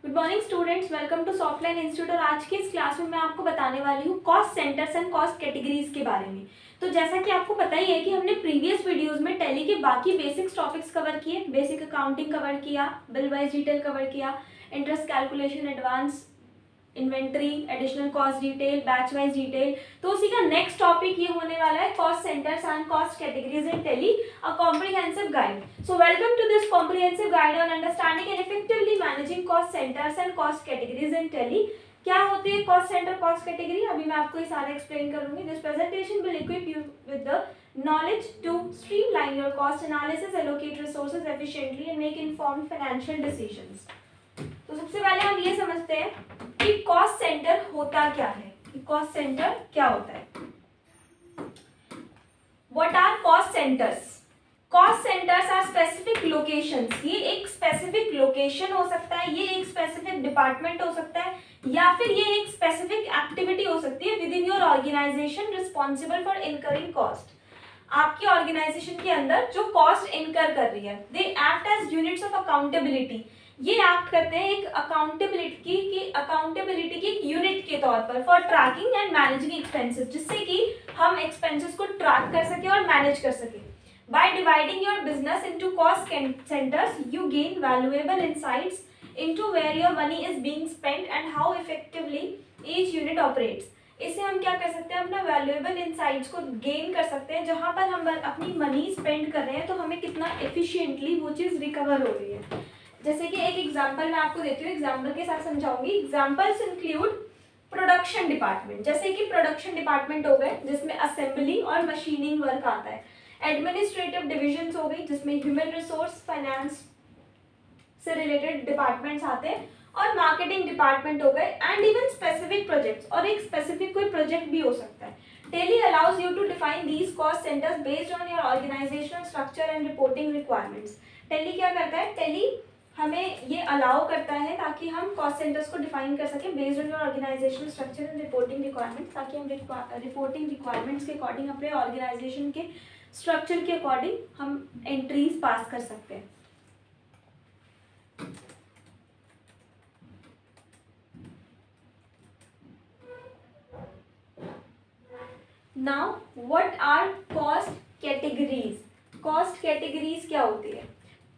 Good morning students, welcome to Softline institute. और आज के इस क्लास में मैं आपको बताने वाली हूँ cost centres and cost categories के बारे में। तो जैसा कि आपको पता ही है कि हमने प्रीवियस वीडियोस में टैली के बाकी बेसिक्स टॉपिक्स कवर किए, बेसिक अकाउंटिंग कवर किया, बिल वाइज डिटेल कवर किया, interest calculation, advance inventory, additional cost detail, batch wise detail. तो उसी का नेक्स्ट टॉपिक ये होने वाला है cost centres and cost categories in Tally, a comprehensive guide. So welcome to this comprehensive guide on understanding and effectively managing cost centres and cost categories in Tally. क्या होती है कॉस्ट सेंटर, कॉस्ट कैटेगरी? अभी मैं आपको ये सारा explain करूंगी। This presentation will equip you with the knowledge to streamline your cost analysis, allocate resources efficiently and make informed financial decisions. तो सबसे पहले हम ये समझते हैं कि कॉस्ट सेंटर होता क्या है, कि कॉस्ट सेंटर क्या होता है। What are cost centres? Cost centres are specific locations. ये एक स्पेसिफिक लोकेशन हो सकता है, ये एक स्पेसिफिक डिपार्टमेंट हो सकता है, या फिर ये एक स्पेसिफिक एक्टिविटी हो सकती है within your organisation responsible for incurring cost. आपकी ऑर्गेनाइजेशन के अंदर जो कॉस्ट इनकर कर रही है, they act as units of accountability. ये एक्ट करते हैं एक अकाउंटेबिलिटी की एक यूनिट के तौर पर for tracking and managing expenses, जिससे कि हम एक्सपेंसेस को ट्रैक कर सके और मैनेज कर सके। By dividing your business into cost centres you gain valuable insights into where your money is being spent and how effectively each unit operates. इससे हम क्या कर सकते हैं, अपना वैल्यूएबल इंसाइट्स को गेन कर सकते हैं। जहां पर हम अपनी मनी स्पेंड कर रहे हैं तो हमें कितना एफिशिएंटली वो चीज़ रिकवर हो रही है। जैसे कि एक एग्जांपल मैं आपको देती हूँ, एग्जांपल के साथ समझाऊंगी। एग्जांपल्स इंक्लूड प्रोडक्शन डिपार्टमेंट, जैसे कि प्रोडक्शन डिपार्टमेंट हो गए जिसमें असेंबली और मशीनिंग वर्क आता है। एडमिनिस्ट्रेटिव डिविजन्स हो गई जिसमें ह्यूमन रिसोर्स, फाइनेंस से रिलेटेड डिपार्टमेंट्स आते हैं, और मार्केटिंग डिपार्टमेंट हो गए। एंड इवन स्पेसिफिक प्रोजेक्ट्स, और एक स्पेसिफिक कोई प्रोजेक्ट भी हो सकता है। Tally allows you to define these cost centers based on your organizational structure and reporting requirements. Tally क्या करता है? Tally हमें ये अलाउ करता है ताकि हम कॉस्ट सेंटर्स को डिफाइन कर सकें based on your organisational structure and reporting requirements, ताकि हम रिपोर्टिंग रिक्वायरमेंट्स के अकॉर्डिंग अपने ऑर्गेनाइजेशन के स्ट्रक्चर के अकॉर्डिंग हम एंट्रीज पास कर सकते हैं। Now what are cost categories? Cost categories क्या होती है?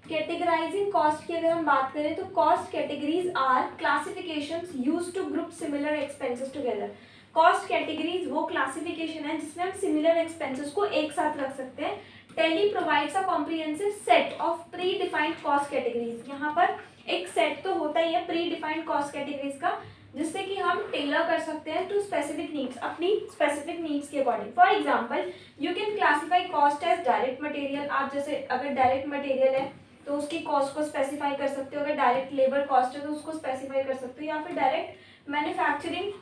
कैटेगराइजिंग कॉस्ट की अगर हम बात करें तो cost categories are classifications used to group similar expenses together. Cost categories वो क्लासिफिकेशन है जिसमें हम सिमिलर एक्सपेंसेस को एक साथ रख सकते हैं। Tally provides a comprehensive set of predefined cost categories. यहाँ पर एक सेट तो होता ही है प्री डिफाइंड कॉस्ट कैटेगरीज का, जिससे कि हम टेलर कर सकते हैं टू स्पेसिफिक नीड्स, अपनी स्पेसिफिक नीड्स के according. For example you can classify cost as direct material. आप जैसे अगर डायरेक्ट मटेरियल है तो उसकी कॉस्ट को स्पेसिफाई कर सकते हो, अगर डायरेक्ट लेबर कॉस्ट है तो उसको स्पेसिफाई कर सकते हो, या फिर डायरेक्ट मैन्युफैक्चरिंग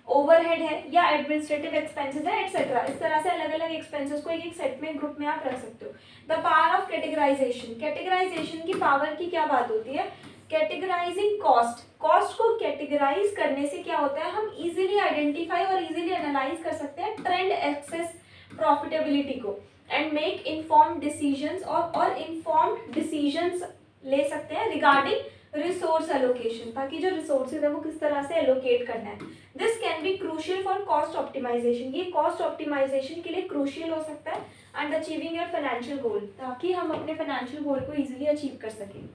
ओवरहेड है या एडमिनिस्ट्रेटिव एक्सपेंसेस है एक्सेट्रा। इस तरह से अलग अलग एक्सपेंसेस को एक एक सेट में ग्रुप में आप रख सकते हो। The power of categorisation, categorisation की पावर की क्या बात होती है? कैटेगराइजिंग कॉस्ट, कॉस्ट को कैटेगराइज करने से क्या होता है, हम इजीली आइडेंटिफाई और इजीली एनालाइज कर सकते हैं ट्रेंड एक्सेस प्रॉफिटेबिलिटी को, एंड मेक इन्फॉर्म्ड डिसीजंस, और इन्फॉर्म्ड डिसीजंस ले सकते हैं रिगार्डिंग रिसोर्स एलोकेशन, ताकि जो रिसोर्सेज है वो किस तरह से एलोकेट करना है। This can be crucial for cost optimisation, ये कॉस्ट ऑप्टिमाइजेशन के लिए क्रूशियल हो सकता है and achieving your financial goal, ताकि हम अपने फाइनेंशियल गोल को इजीली अचीव कर सकें।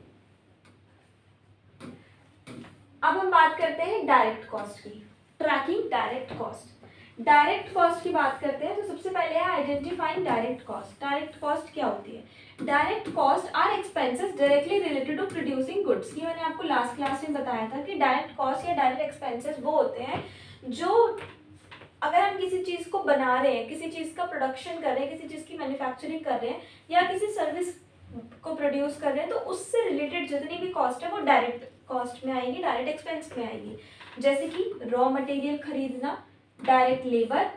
अब हम बात करते हैं डायरेक्ट कॉस्ट की, tracking direct cost. Direct cost की बात करते हैं तो सबसे पहले है identifying direct cost. Direct cost क्या होती है? Direct cost are expenses directly related to producing goods. ये मैंने आपको लास्ट क्लास में बताया था कि डायरेक्ट कॉस्ट या डायरेक्ट एक्सपेंसेस वो होते हैं जो अगर हम किसी चीज़ को बना रहे हैं, किसी चीज़ का प्रोडक्शन कर रहे हैं, किसी चीज़ की मैन्युफैक्चरिंग कर रहे हैं, या किसी सर्विस को प्रोड्यूस कर रहे हैं, तो उससे रिलेटेड जितनी भी कॉस्ट है वो डायरेक्ट कॉस्ट में आएगी, डायरेक्ट एक्सपेंस में आएगी। जैसे कि रॉ मटेरियल खरीदना, direct labour,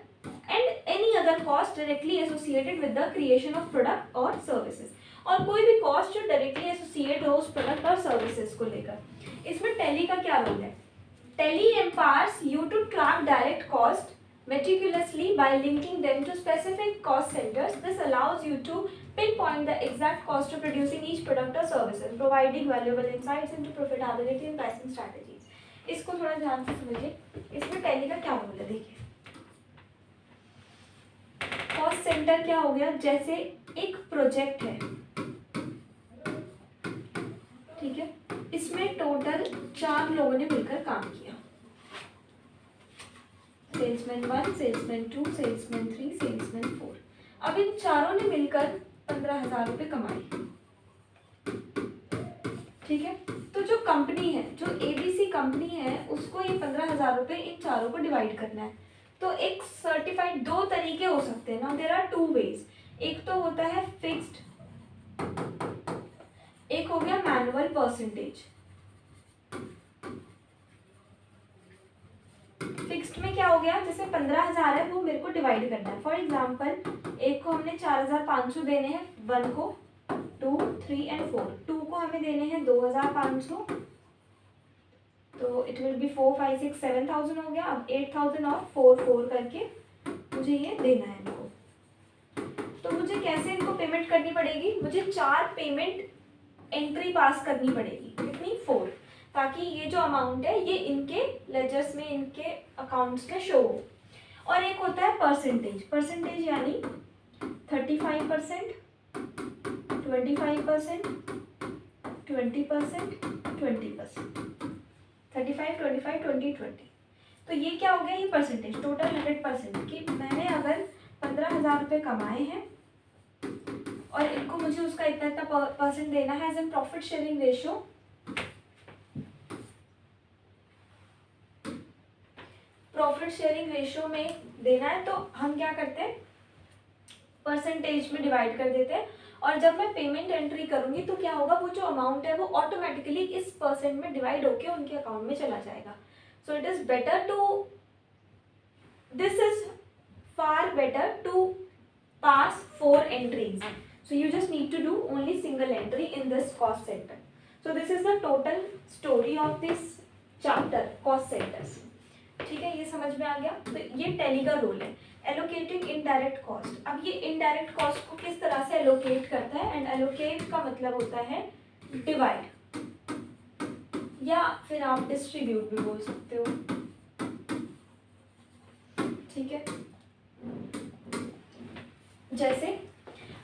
and any other cost directly associated with the creation of product और सर्विसेज, और कोई भी कॉस्ट जो डायरेक्टली एसोसिएट हो उस प्रोडक्ट और सर्विसेज को लेकर। इसमें टैली का क्या रोल है? Tally empowers you to track direct cost meticulously by linking them to specific cost centers. This allows you to pinpoint the exact cost of producing each product or services, providing valuable insights into profitability and pricing strategies. इसको थोड़ा ध्यान से समझिए, इसमें tally का क्या role है देखिए। कॉस्ट सेंटर क्या हो गया, जैसे एक प्रोजेक्ट है, ठीक है, इसमें टोटल 4 लोगों ने मिलकर काम किया, सेल्समैन 1, सेल्समैन 2, सेल्समैन 3, सेल्समैन 4। अब इन चारों ने मिलकर 15,000 रुपये कमाए, ठीक है। तो जो कंपनी है, जो एबीसी कंपनी है, उसको ये 15,000 रुपये इन चारों को डिवाइड करना है। तो एक सर्टिफाइड 2 तरीके हो सकते हैं ना, देयर आर 2 वेज। एक तो होता है फिक्स्ड, एक हो गया मैनुअल परसेंटेज। फिक्स्ड में क्या हो गया, जैसे 15,000 है वो मेरे को डिवाइड करना है। फॉर एग्जांपल एक को हमने 4,500 देने हैं, 1 को 2, 3 एंड 4, 2 को हमें देने हैं 2,500, तो इट विल बी 4, 5, 6, 7,000 हो गया। अब 8,000 और 4 करके मुझे ये देना है इनको। तो मुझे कैसे इनको पेमेंट करनी पड़ेगी, मुझे 4 पेमेंट एंट्री पास करनी पड़ेगी, कितनी 4, ताकि ये जो अमाउंट है ये इनके लेजर्स में, इनके अकाउंट्स में शो हो। और एक होता है परसेंटेज, परसेंटेज यानी 35%, 25%, 20%, 20%, 35, 25, 20, 20। तो ये क्या हो गया, ये परसेंटेज टोटल 100% कि मैंने अगर 15,000 रुपये कमाए हैं और इनको मुझे उसका इतना इतना परसेंट देना है as an profit sharing ratio. Profit sharing ratio में देना है, तो हम क्या करते हैं, परसेंटेज में डिवाइड कर देते हैं। और जब मैं पेमेंट एंट्री करूंगी तो क्या होगा, वो जो अमाउंट है वो ऑटोमेटिकली इस परसेंट में डिवाइड होके उनके अकाउंट में चला जाएगा। So it is better to, this is far better to pass 4 entries. So you just need to do only single entry in this cost center. So this is the total story of this chapter, cost centers. ठीक है, ये समझ में आ गया। तो ये tally का role है, एलोकेटिंग इनडायरेक्ट कॉस्ट। अब ये इनडायरेक्ट कॉस्ट को किस तरह से एलोकेट करता है, एंड एलोकेट का मतलब होता है डिवाइड, या फिर आप डिस्ट्रीब्यूट भी बोल सकते हो, ठीक है। जैसे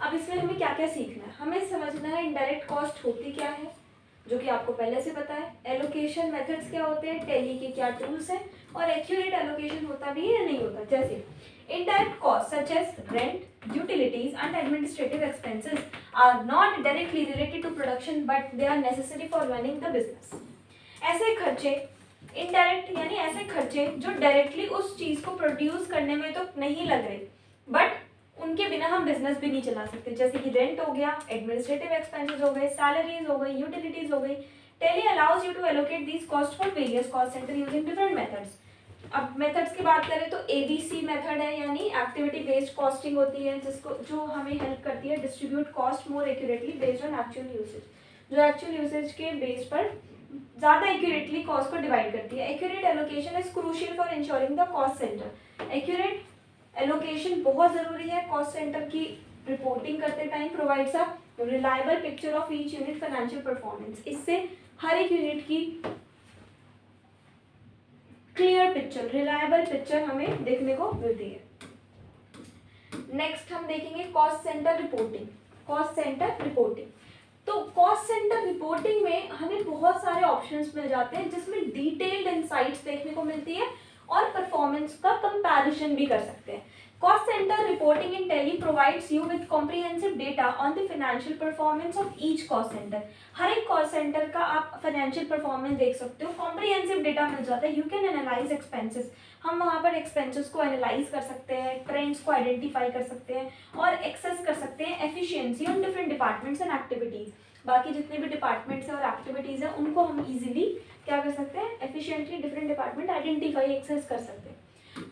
अब इसमें हमें क्या क्या सीखना है, हमें समझना है इनडायरेक्ट कॉस्ट होती क्या है, जो कि आपको पहले से पता है। एलोकेशन मेथड्स क्या होते हैं, टैली के क्या टूल्स हैं, और एक्यूरेट एलोकेशन होता भी है या नहीं होता। जैसे indirect cost such as rent, utilities and administrative expenses are not directly related to production but they are necessary for running the business. ऐसे खर्चे इनडायरेक्ट यानी ऐसे खर्चे जो डायरेक्टली उस चीज को प्रोड्यूस करने में तो नहीं लग रहे, बट उनके बिना हम बिजनेस भी नहीं चला सकते। जैसे कि रेंट हो गया, एडमिनिस्ट्रेटिव एक्सपेंसेस हो गए, सैलरीज हो गई, यूटिलिटीज हो गई। Tally allows you to allocate these cost for various cost centre using different methods. अब मेथड्स की बात करें तो एबीसी मेथड है, यानी एक्टिविटी बेस्ड कॉस्टिंग होती है, जिसको जो हमें हेल्प करती है distribute cost more accurately based on actual usage, जो एक्चुअल यूसेज के बेस पर ज़्यादा एक्यूरेटली कॉस्ट को डिवाइड करती है। Accurate allocation is crucial for ensuring the cost centre. Accurate allocation बहुत ज़रूरी है कॉस्ट सेंटर की रिपोर्टिंग करते time, provides a reliable picture of each unit financial performance. इससे हर एक यूनिट की क्लियर पिक्चर, रिलायबल पिक्चर हमें देखने को मिलती है। नेक्स्ट हम देखेंगे cost centre reporting. Cost centre reporting, तो कॉस्ट सेंटर रिपोर्टिंग में हमें बहुत सारे ऑप्शंस मिल जाते हैं, जिसमें डिटेल्ड इनसाइट्स देखने को मिलती है और परफॉर्मेंस का कंपैरिजन भी कर सकते हैं। Cost centre reporting in Tally provides you with comprehensive data on the financial performance of each cost centre. हर एक कॉस्ट सेंटर का आप फाइनेंशियल परफॉर्मेंस देख सकते हो, कॉम्प्रिहेंसिव डेटा मिल जाता है। यू कैन एनालाइज एक्सपेंसेस, हम वहाँ पर एक्सपेंसेस को एनालाइज कर सकते हैं, ट्रेंड्स को आइडेंटिफाई कर सकते हैं और एक्सेस कर सकते हैं efficiency on different departments and activities. बाकी जितने भी डिपार्टमेंट्स हैं और एक्टिविटीज़ हैं उनको हम इजीली क्या कर सकते हैं, efficiently different department identify access कर सकते हैं।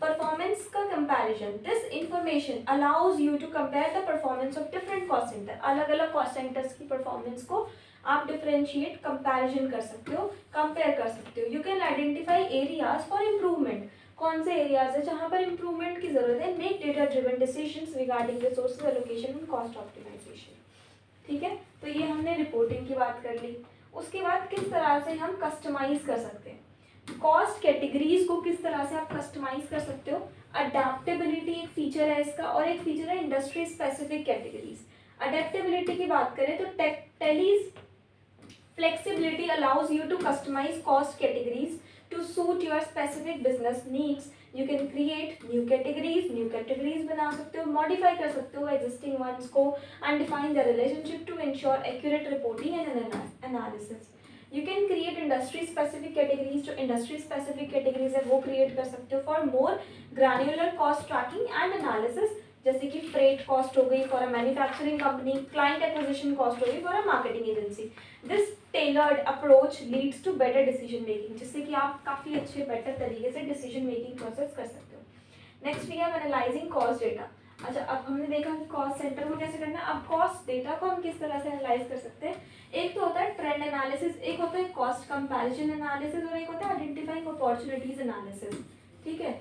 परफॉर्मेंस का comparison, this information allows you to compare the performance of different cost centre. अलग अलग कॉस्ट सेंटर्स की परफॉर्मेंस को आप डिफरेंशिएट, कंपैरिजन कर सकते हो, कंपेयर कर सकते हो। You can identify areas for improvement. कौन से एरियाज है जहाँ पर इम्प्रूवमेंट की ज़रूरत है, make data driven decisions regarding resources allocation and cost optimisation. ठीक है, तो ये हमने रिपोर्टिंग की बात कर ली। उसके बाद किस तरह से हम कस्टमाइज कर सकते हैं, कॉस्ट कैटेगरीज को किस तरह से आप कस्टमाइज कर सकते हो। अडेप्टेबिलिटी एक फीचर है इसका, और एक फीचर है इंडस्ट्री स्पेसिफिक कैटेगरीज। अडेप्टेबिलिटी की बात करें तो टेलीज flexibility allows you to customize cost categories to suit your specific business needs. You can create new categories बना सकते हो, modify कर सकते हो existing ones को, and define the relationship to ensure accurate reporting and analysis. You can create industry specific categories, जो industry specific categories है वो create कर सकते हो for more granular cost tracking and analysis, जैसे कि फ्रेट कॉस्ट हो गई for a manufacturing company, client acquisition cost हो गई for a marketing agency. This tailored approach leads to better decision making, जिससे कि आप काफ़ी अच्छे बेटर तरीके से डिसीजन मेकिंग प्रोसेस कर सकते हो। Next we have analysing cost data. अच्छा, अब हमने देखा कि कॉस्ट सेंटर को कैसे करना है, अब कॉस्ट डेटा को हम किस तरह से एनालाइज कर सकते हैं। एक तो होता है ट्रेंड एनालिसिस, एक होता है कॉस्ट कंपैरिजन एनालिसिस, और एक होता है आइडेंटिफाइंग अपॉर्चुनिटीज एनालिसिस। ठीक है,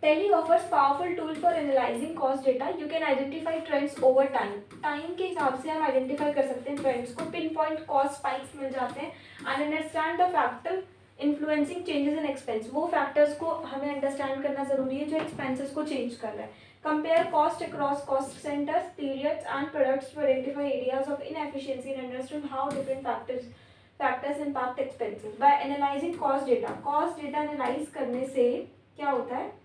Tally offers powerful tool for analyzing cost data. You can identify trends over time. Time के हिसाब से हम आइडेंटिफाई कर सकते हैं ट्रेंड्स को, पिन पॉइंट कॉस्ट स्पाइक्स मिल जाते हैं, and understand the factor influencing changes in expense. वो फैक्टर्स को हमें अंडरस्टैंड करना जरूरी है जो एक्सपेंसेस को चेंज कर रहा है। Compare cost across cost centres, periods and products to identify areas of inefficiency and understand how different factors impact expenses. By analysing cost data analyse करने से क्या होता है,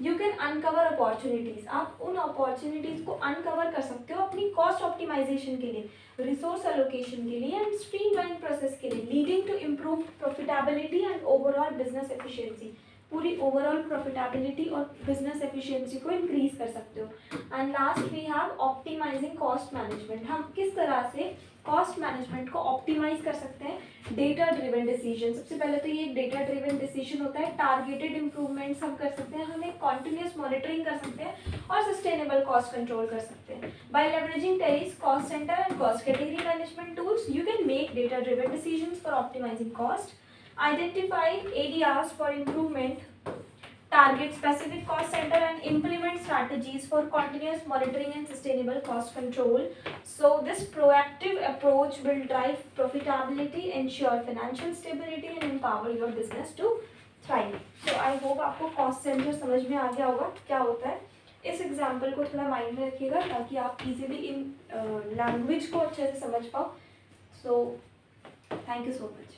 यू कैन अनकवर अपॉर्चुनिटीज। आप उन अपॉर्चुनिटीज को अनकवर कर सकते हो अपनी कॉस्ट ऑप्टिमाइजेशन के लिए, रिसोर्स एलोकेशन के लिए, एंड स्ट्रीमलाइन प्रोसेस के लिए, leading to improve profitability and overall business efficiency. पूरी ओवरऑल प्रॉफिटेबिलिटी और बिजनेस एफिशिएंसी को इंक्रीज कर सकते हो। And last we have optimising cost management. हम किस तरह से कॉस्ट मैनेजमेंट को ऑप्टिमाइज कर सकते हैं, डेटा ड्रिवन डिसीजन। सबसे पहले तो ये एक डेटा ड्रिवन डिसीजन होता है, टारगेटेड इंप्रूवमेंट्स हम कर सकते हैं, हम एक कॉन्टिन्यूस मॉनिटरिंग कर सकते हैं और सस्टेनेबल कॉस्ट कंट्रोल कर सकते हैं। By leveraging Tally's cost centre and cost category management tools, you can make data driven decisions for optimising cost, identify areas for improvement, target specific cost center, and implement strategies for continuous monitoring and sustainable cost control. So this proactive approach will drive profitability, ensure financial stability, and empower your business to thrive. So I hope आपको cost center समझ में आ गया होगा क्या होता है। इस example को थोड़ा माइंड में रखिएगा ताकि आप इजीली इन लैंग्वेज को अच्छे से समझ पाओ। So thank you so much.